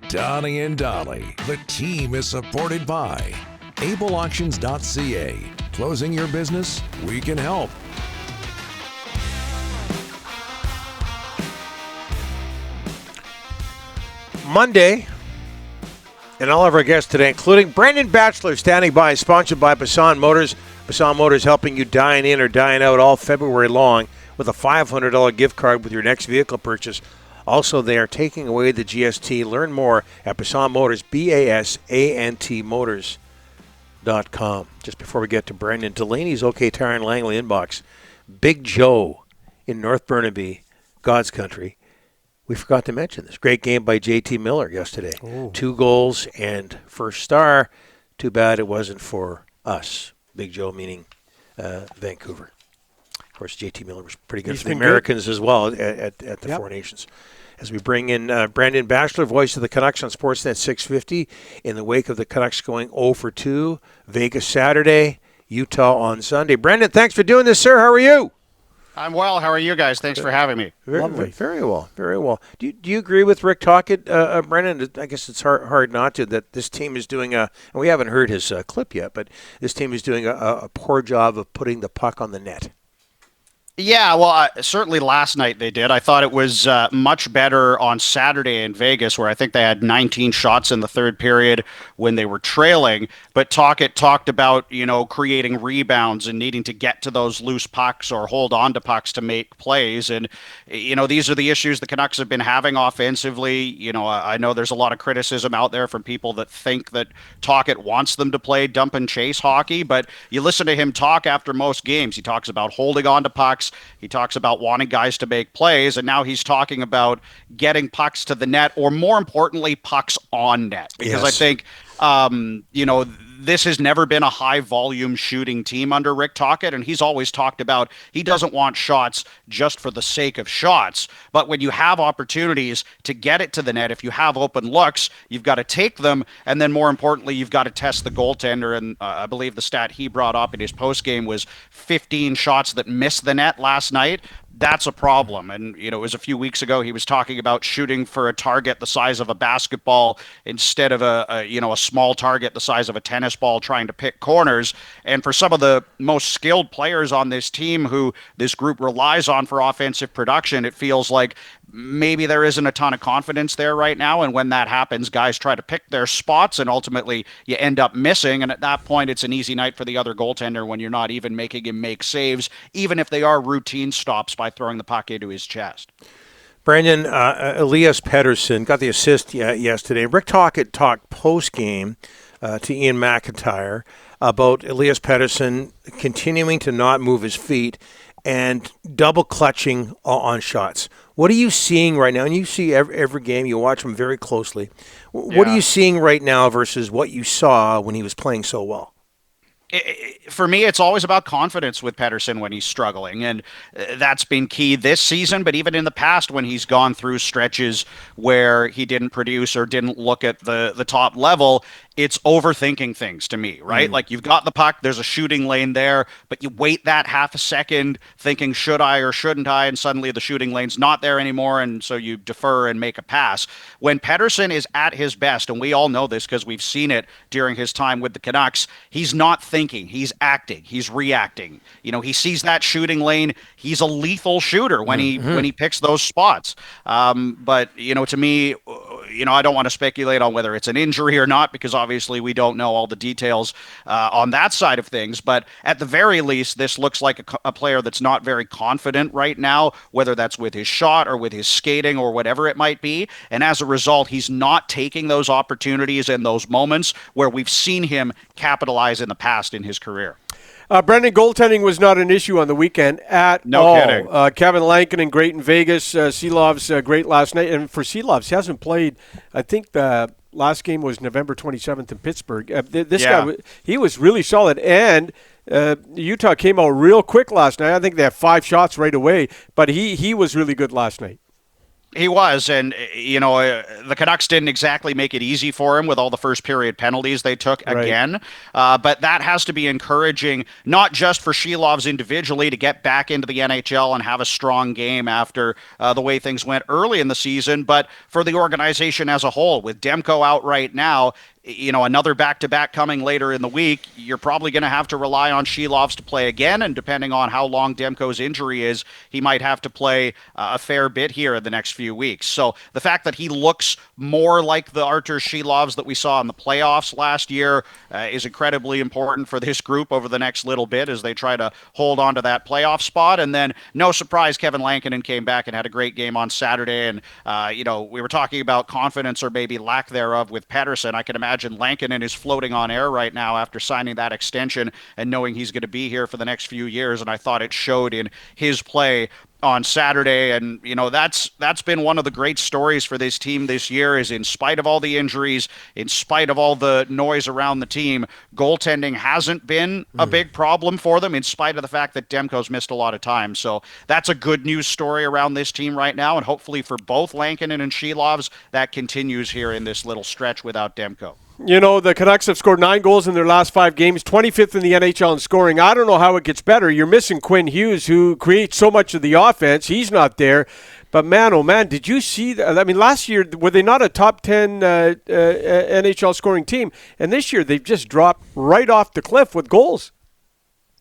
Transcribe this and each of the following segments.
Donnie and Dolly. The team is supported by ableauctions.ca. Closing your business? We can help. Monday, and all of our guests today, including Brendan Batchelor, standing by, sponsored by Passan Motors. Passan Motors helping you dine in or dine out all February long with a $500 gift card with your next vehicle purchase. Also, they are taking away the GST. Learn more at Passan Motors, BASANT Motors.com. Just before we get to Brendan, Delaney's OK Tire and Langley inbox. Big Joe in North Burnaby, God's country. We forgot to mention this. Great game by JT Miller yesterday. Ooh. 2 goals and first star. Too bad it wasn't for us. Big Joe meaning Vancouver. Of course, JT Miller was pretty good for the Americans as well at the Four Nations. As we bring in Brendan Batchelor, voice of the Canucks on Sportsnet 650, in the wake of the Canucks going 0-2, Vegas Saturday, Utah on Sunday. Brendan, thanks for doing this, sir. How are you? I'm well. How are you guys? Thanks for having me. Very well. Very well. Do you agree with Rick Tocchet, Brendan? I guess it's hard not to, that this team is doing and we haven't heard his clip yet, but this team is doing a poor job of putting the puck on the net. Yeah, well, certainly last night they did. I thought it was much better on Saturday in Vegas, where I think they had 19 shots in the third period when they were trailing. But Tocchet talked about, creating rebounds and needing to get to those loose pucks or hold on to pucks to make plays. And, these are the issues the Canucks have been having offensively. I know there's a lot of criticism out there from people that think that Tocchet wants them to play dump and chase hockey. But you listen to him talk after most games. He talks about holding on to pucks. He talks about wanting guys to make plays, and now he's talking about getting pucks to the net, or more importantly, pucks on net. Because I think, this has never been a high-volume shooting team under Rick Tocchet, and he's always talked about he doesn't want shots just for the sake of shots. But when you have opportunities to get it to the net, if you have open looks, you've got to take them, and then more importantly, you've got to test the goaltender. And I believe the stat he brought up in his postgame was 15 shots that missed the net last night. That's a problem. And, it was a few weeks ago he was talking about shooting for a target the size of a basketball instead of a small target the size of a tennis ball trying to pick corners. And for some of the most skilled players on this team who this group relies on for offensive production, it feels like maybe there isn't a ton of confidence there right now. And when that happens, guys try to pick their spots and ultimately you end up missing. And at that point, it's an easy night for the other goaltender when you're not even making him make saves, even if they are routine stops by throwing the puck into his chest. Brendan, Elias Pettersson got the assist yesterday. Rick Tocchet talked post-game to Ian McIntyre about Elias Pettersson continuing to not move his feet and double clutching on shots. What are you seeing right now? And you see every game, you watch him very closely. What are you seeing right now versus what you saw when he was playing so well? For me, it's always about confidence with Pettersson when he's struggling, and that's been key this season, but even in the past when he's gone through stretches where he didn't produce or didn't look at the top level, it's overthinking things to me, right? Like you've got the puck, there's a shooting lane there, but you wait that half a second thinking, should I or shouldn't I? And suddenly the shooting lane's not there anymore, and so you defer and make a pass. When Pettersson is at his best, and we all know this because we've seen it during his time with the Canucks, he's not thinking, he's acting, he's reacting. He sees that shooting lane, he's a lethal shooter when he picks those spots. But to me, I don't want to speculate on whether it's an injury or not, because obviously we don't know all the details on that side of things. But at the very least, this looks like a player that's not very confident right now, whether that's with his shot or with his skating or whatever it might be. And as a result, he's not taking those opportunities and those moments where we've seen him capitalize in the past in his career. Brendan, goaltending was not an issue on the weekend at all. No kidding. Kevin Lankinen, great in Vegas. Seelov's great last night. And for Seelovs, he hasn't played, I think the last game was November 27th in Pittsburgh. This guy, he was really solid. And Utah came out real quick last night. I think they had 5 shots right away. But he was really good last night. He was, and the Canucks didn't exactly make it easy for him with all the first period penalties they took again. But that has to be encouraging, not just for Shilovs individually to get back into the NHL and have a strong game after the way things went early in the season, but for the organization as a whole. With Demko out right now, another back-to-back coming later in the week, you're probably going to have to rely on Shilovs to play again, and depending on how long Demko's injury is, he might have to play a fair bit here in the next few weeks. So the fact that he looks more like the Artur Shilovs that we saw in the playoffs last year is incredibly important for this group over the next little bit as they try to hold on to that playoff spot. And then, no surprise, Kevin Lankinen came back and had a great game on Saturday. And, we were talking about confidence or maybe lack thereof with Pettersson. I can imagine Lankinen is floating on air right now after signing that extension and knowing he's going to be here for the next few years. And I thought it showed in his play on Saturday. And, that's been one of the great stories for this team this year is in spite of all the injuries, in spite of all the noise around the team, goaltending hasn't been a big problem for them in spite of the fact that Demko's missed a lot of time. So that's a good news story around this team right now. And hopefully for both Lankinen and Shilovs, that continues here in this little stretch without Demko. The Canucks have scored 9 goals in their last 5 games, 25th in the NHL in scoring. I don't know how it gets better. You're missing Quinn Hughes, who creates so much of the offense. He's not there. But, man, oh, man, did you see that? I mean, last year, were they not a top 10 NHL scoring team? And this year, they've just dropped right off the cliff with goals.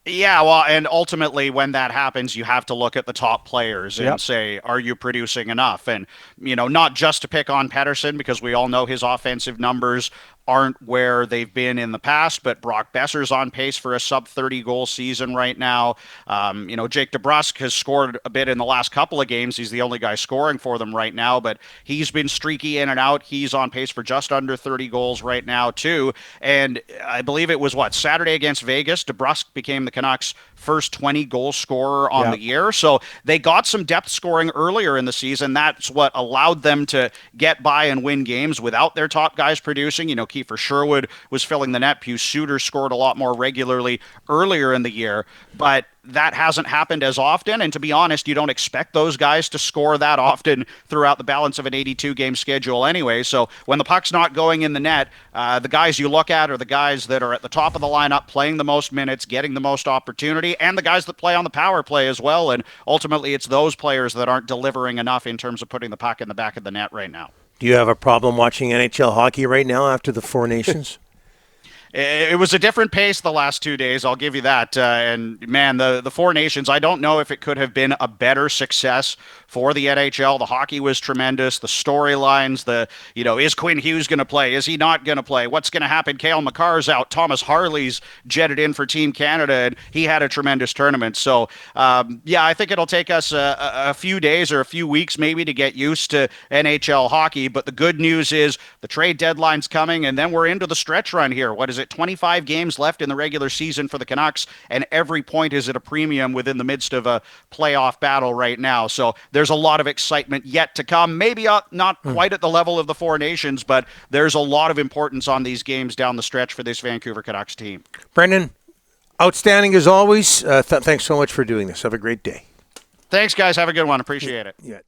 Yeah, well, and ultimately when that happens, you have to look at the top players and say, are you producing enough? And, not just to pick on Pettersson, because we all know his offensive numbers aren't where they've been in the past, but Brock Besser's on pace for a sub-30 goal season right now. Jake DeBrusk has scored a bit in the last couple of games. He's the only guy scoring for them right now, but he's been streaky in and out. He's on pace for just under 30 goals right now, too. And I believe it was, Saturday against Vegas, DeBrusk became the Canucks' first 20-goal scorer on the year. So they got some depth scoring earlier in the season. That's what allowed them to get by and win games without their top guys producing. Kiefer Sherwood was filling the net. Pius Suter scored a lot more regularly earlier in the year, but that hasn't happened as often. And to be honest, you don't expect those guys to score that often throughout the balance of an 82-game schedule anyway. So when the puck's not going in the net, the guys you look at are the guys that are at the top of the lineup, playing the most minutes, getting the most opportunity, and the guys that play on the power play as well. And ultimately, it's those players that aren't delivering enough in terms of putting the puck in the back of the net right now. Do you have a problem watching NHL hockey right now after the Four Nations? It was a different pace the last 2 days, I'll give you that. And, man, the Four Nations, I don't know if it could have been a better success for the NHL. The hockey was tremendous. The storylines, is Quinn Hughes going to play? Is he not going to play? What's going to happen? Cale Makar's out. Thomas Harley's jetted in for Team Canada, and he had a tremendous tournament. So, I think it'll take us a few days or a few weeks maybe to get used to NHL hockey. But the good news is the trade deadline's coming, and then we're into the stretch run here. What is it? 25 games left in the regular season for the Canucks, and every point is at a premium within the midst of a playoff battle right now. So there's a lot of excitement yet to come. Maybe not quite at the level of the Four Nations, but there's a lot of importance on these games down the stretch for this Vancouver Canucks team. Brendan, outstanding as always. Thanks so much for doing this. Have a great day. Thanks, guys. Have a good one. Appreciate it. Yeah.